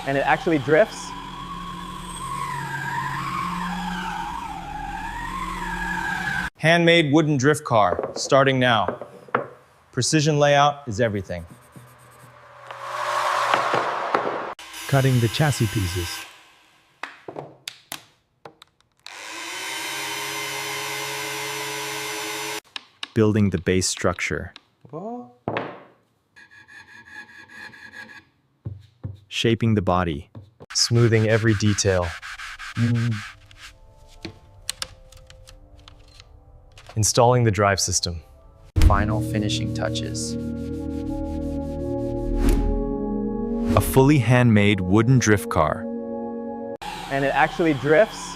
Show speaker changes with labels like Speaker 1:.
Speaker 1: And it actually drifts.
Speaker 2: Handmade wooden drift car, starting now. Precision layout is everything.
Speaker 3: Cutting the chassis pieces.
Speaker 2: Building the base structure. Shaping the body. Smoothing every detail. Installing the drive system.
Speaker 4: Final finishing touches.
Speaker 2: A fully handmade wooden drift car.
Speaker 1: And it actually drifts.